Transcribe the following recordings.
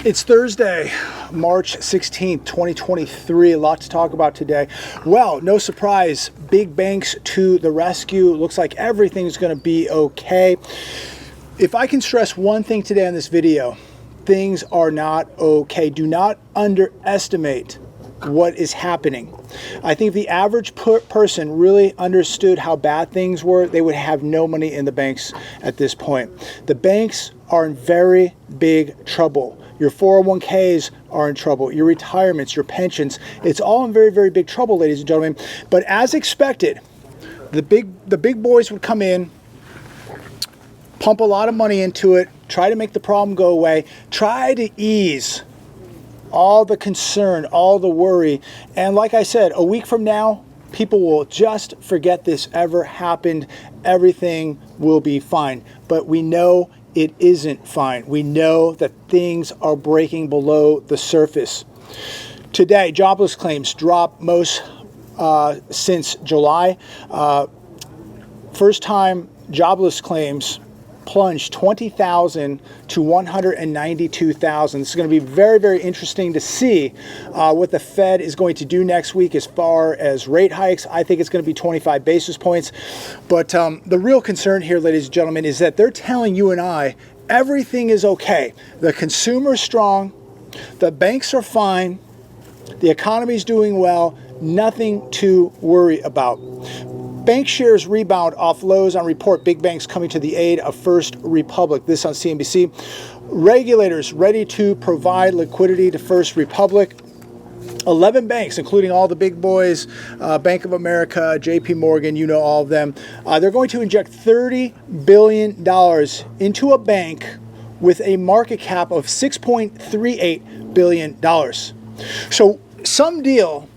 It's Thursday, March 16th, 2023. A lot to talk about today. Well, no surprise, big banks to the rescue. Looks like everything's going to be okay. If I can stress one thing today on this video, things are not okay. Do not underestimate what is happening. I think if the average person really understood how bad things were, they would have no money in the banks at this point. The banks are in very big trouble. Your 401ks are in trouble. Your retirements, your pensions, it's all in very, very big trouble, ladies and gentlemen. But as expected, the big boys would come in, pump a lot of money into it, try to make the problem go away, try to ease all the concern, all the worry. And like I said, a week from now, people will just forget this ever happened. Everything will be fine. But we know it isn't fine. We know that things are breaking below the surface. Today, jobless claims dropped most since July. First time jobless claims plunged 20,000 to 192,000. This is going to be very, very interesting to see what the Fed is going to do next week as far as rate hikes. I think it's going to be 25 basis points. But the real concern here, ladies and gentlemen, is that they're telling you and I everything is okay. The consumer's strong, the banks are fine, the economy's doing well, nothing to worry about. Bank shares rebound off lows on report big banks coming to the aid of First Republic. This on CNBC. Regulators ready to provide liquidity to First Republic. 11 banks, including all the big boys, Bank of America, JP Morgan, you know all of them. They're going to inject $30 billion into a bank with a market cap of $6.38 billion. So some deal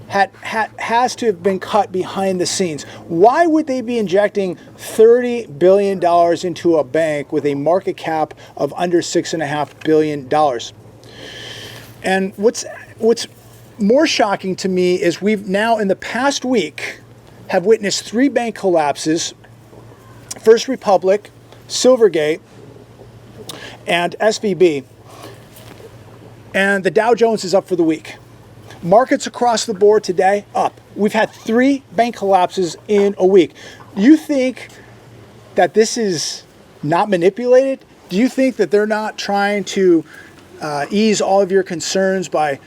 has to have been cut behind the scenes. Why would they be injecting $30 billion into a bank with a market cap of under $6.5 billion? And what's more shocking to me is we've now, in the past week, have witnessed 3 bank collapses: First Republic, Silvergate, and SVB. And the Dow Jones is up for the week. Markets across the board today, up. We've had 3 bank collapses in a week. You think that this is not manipulated? Do you think that they're not trying to ease all of your concerns by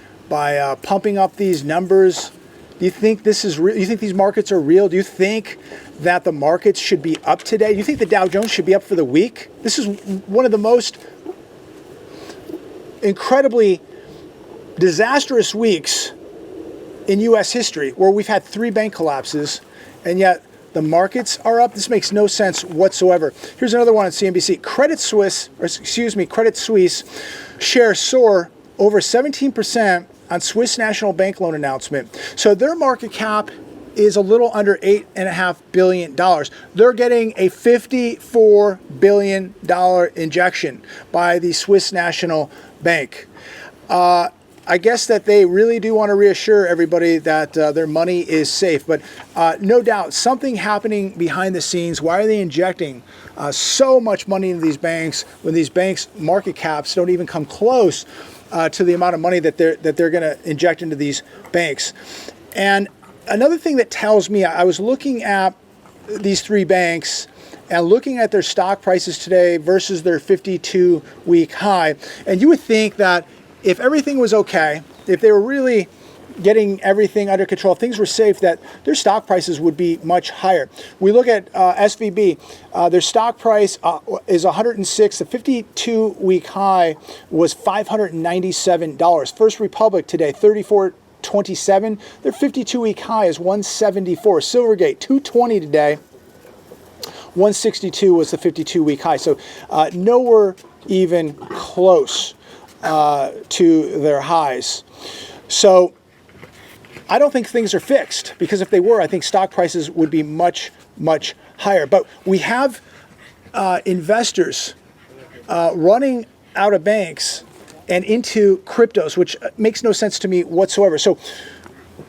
pumping up these numbers? Do you think this is real? Do you think these markets are real? Do you think that the markets should be up today? Do you think the Dow Jones should be up for the week? This is one of the most incredibly disastrous weeks in U.S. history, where we've had 3 bank collapses, and yet the markets are up. This makes no sense whatsoever. Here's another one on CNBC. Credit Suisse shares soar over 17% on Swiss National Bank loan announcement. So their market cap is a little under $8.5 billion. They're getting a $54 billion injection by the Swiss National Bank. I guess that they really do want to reassure everybody that their money is safe. But no doubt, something happening behind the scenes. Why are they injecting so much money into these banks when these banks' market caps don't even come close to the amount of money that they're going to inject into these banks? And another thing that tells me, I was looking at these 3 banks and looking at their stock prices today versus their 52-week high, and you would think that if everything was okay, if they were really getting everything under control, if things were safe, that their stock prices would be much higher. We look at SVB, their stock price is 106. The 52-week high was $597. First Republic today, 34.27. Their 52-week high is 174. Silvergate, 220 today. 162 was the 52-week high. So nowhere even close to their highs. So I don't think things are fixed, because if they were, I think stock prices would be much, much higher. But we have investors running out of banks and into cryptos, which makes no sense to me whatsoever. So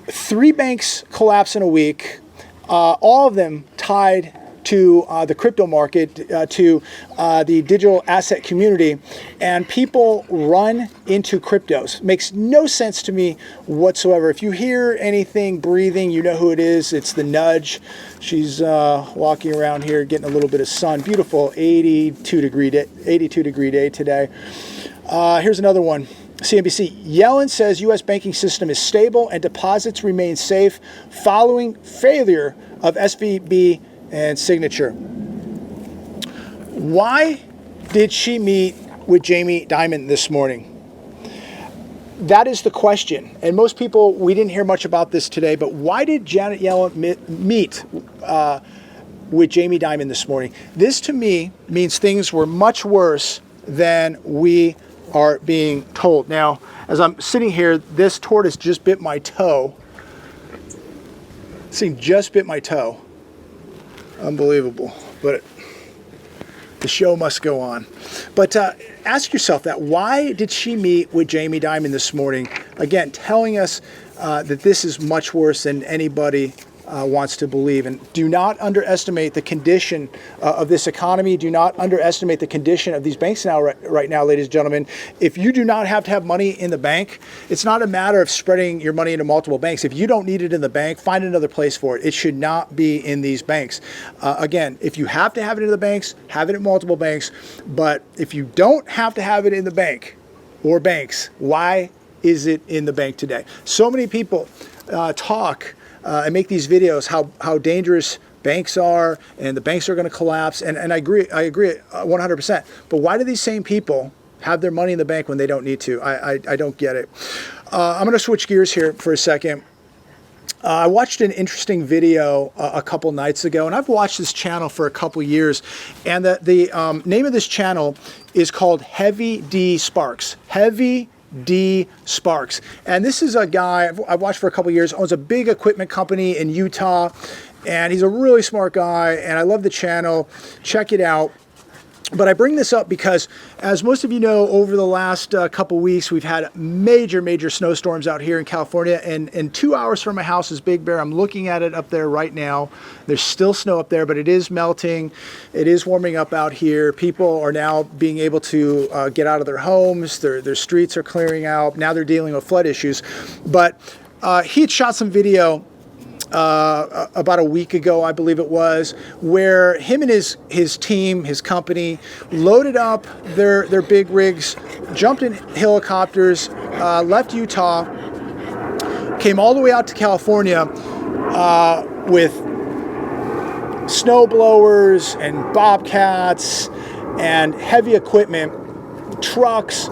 3 banks collapse in a week, all of them tied to the crypto market, to the digital asset community, and people run into cryptos. Makes no sense to me whatsoever. If you hear anything breathing, you know who it is. It's the Nudge. She's walking around here getting a little bit of sun. Beautiful 82 degree day today. Here's another one. CNBC, Yellen says U.S. banking system is stable and deposits remain safe following failure of SVB and Signature. Why did she meet with Jamie Dimon this morning? That is the question. And most people, we didn't hear much about this today, but why did Janet Yellen meet with Jamie Dimon this morning? This to me means things were much worse than we are being told. Now, as I'm sitting here, this tortoise just bit my toe. This thing just bit my toe. Unbelievable. But the show must go on. But ask yourself that. Why did she meet with Jamie Dimon this morning? Again, telling us that this is much worse than anybody wants to believe. And do not underestimate the condition of this economy. Do not underestimate the condition of these banks now, right now, ladies and gentlemen. If you do not have to have money in the bank, it's not a matter of spreading your money into multiple banks. If you don't need it in the bank, find another place for it. It should not be in these banks. Again, if you have to have it in the banks, have it in multiple banks. But if you don't have to have it in the bank or banks, why is it in the bank today? So many people talk and make these videos how dangerous banks are and the banks are going to collapse. And I agree 100%. But why do these same people have their money in the bank when they don't need to? I don't get it. I'm going to switch gears here for a second. I watched an interesting video a couple nights ago, and I've watched this channel for a couple years. And the name of this channel is called Heavy D Sparks. Heavy D Sparks. And this is a guy I've watched for a couple years, owns a big equipment company in Utah, and he's a really smart guy, and I love the channel. Check it out. But I bring this up because, as most of you know, over the last couple weeks, we've had major snowstorms out here in California. And 2 hours from my house is Big Bear. I'm looking at it up there right now. There's still snow up there, but it is melting. It is warming up out here. People are now being able to get out of their homes. Their streets are clearing out. Now they're dealing with flood issues. But he had shot some video about a week ago, I believe it was, where him and his team, his company, loaded up their big rigs, jumped in helicopters, left Utah, came all the way out to California with snow blowers and bobcats and heavy equipment, trucks,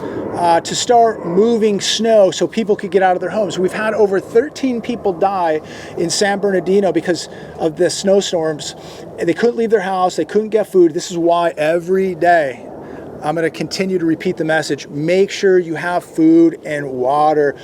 to start moving snow so people could get out of their homes. We've had over 13 people die in San Bernardino because of the snowstorms. They couldn't leave their house. They couldn't get food. This is why every day I'm going to continue to repeat the message. Make sure you have food and water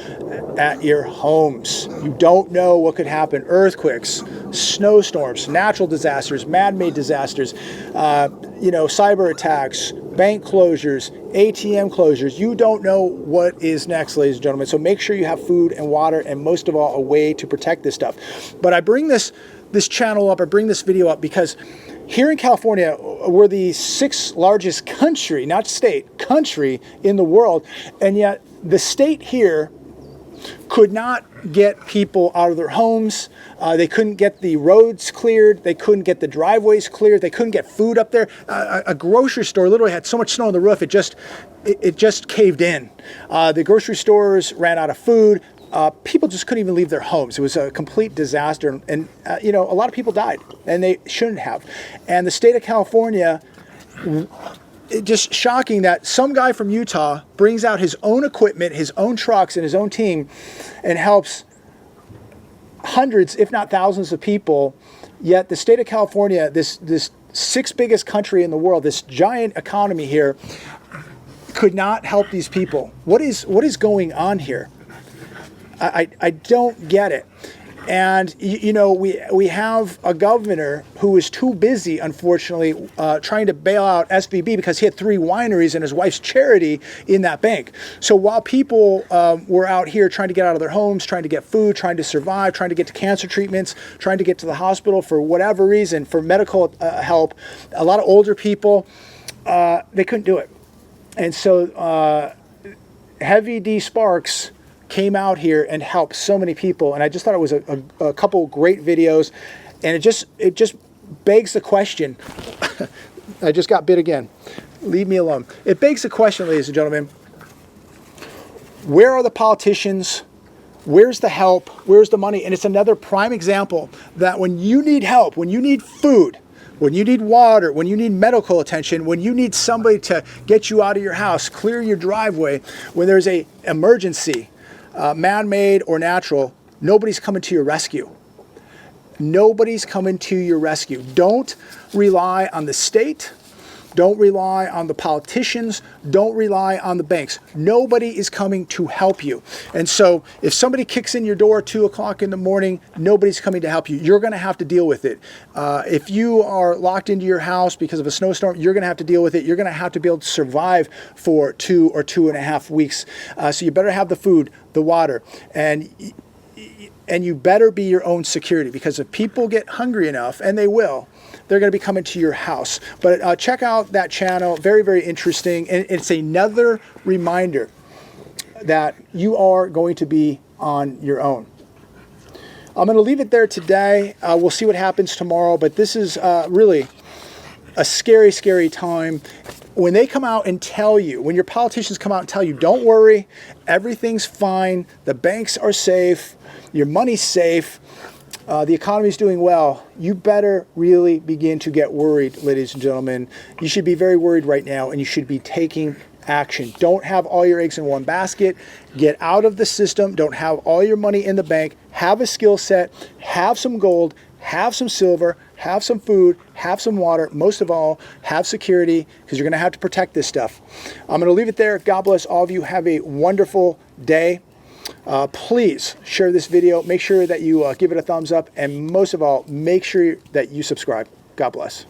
at your homes. You don't know what could happen. Earthquakes, snowstorms, natural disasters, man-made disasters, cyber attacks, bank closures, ATM closures. You don't know what is next, ladies and gentlemen. So make sure you have food and water, and most of all, a way to protect this stuff. But I bring this channel up, I bring this video up because here in California, we're the 6th largest country, not state, country in the world. And yet the state here could not get people out of their homes. They couldn't get the roads cleared. They couldn't get the driveways cleared. They couldn't get food up there. A grocery store literally had so much snow on the roof, it just caved in. The grocery stores ran out of food. People just couldn't even leave their homes. It was a complete disaster. And a lot of people died, and they shouldn't have. And the state of California, just shocking that some guy from Utah brings out his own equipment, his own trucks, and his own team and helps hundreds, if not thousands of people. Yet the state of California, this 6th biggest country in the world, this giant economy here, could not help these people. What is going on here? I don't get it. And, you know, we have a governor who is too busy, unfortunately, trying to bail out SVB because he had 3 wineries and his wife's charity in that bank. So while people were out here trying to get out of their homes, trying to get food, trying to survive, trying to get to cancer treatments, trying to get to the hospital for whatever reason, for medical help, a lot of older people, they couldn't do it. And so Heavy D Sparks came out here and helped so many people, and I just thought it was a couple great videos, and it just begs the question. I just got bit again. Leave me alone. It begs the question, ladies and gentlemen, where are the politicians? Where's the help? Where's the money? And it's another prime example that when you need help, when you need food, when you need water, when you need medical attention, when you need somebody to get you out of your house, clear your driveway, when there's an emergency, man-made or natural, nobody's coming to your rescue. Nobody's coming to your rescue. Don't rely on the state. Don't rely on the politicians. Don't rely on the banks. Nobody is coming to help you. And so if somebody kicks in your door at 2 o'clock in the morning, nobody's coming to help you. You're going to have to deal with it. If you are locked into your house because of a snowstorm, you're going to have to deal with it. You're going to have to be able to survive for 2 or 2.5 weeks. So you better have the food, the water, and you better be your own security, because if people get hungry enough, and they will, they're going to be coming to your house. But check out that channel. Very, very interesting. And it's another reminder that you are going to be on your own. I'm going to leave it there today. We'll see what happens tomorrow. But this is really a scary, scary time. When they come out and tell you, when your politicians come out and tell you, don't worry, everything's fine, the banks are safe, your money's safe, the economy's doing well, you better really begin to get worried, ladies and gentlemen. You should be very worried right now, and you should be taking action. Don't have all your eggs in one basket. Get out of the system. Don't have all your money in the bank. Have a skill set. Have some gold. Have some silver. Have some food. Have some water. Most of all, have security, because you're going to have to protect this stuff. I'm going to leave it there. God bless all of you. Have a wonderful day. Please share this video. Make sure that you give it a thumbs up. And most of all, make sure that you subscribe. God bless.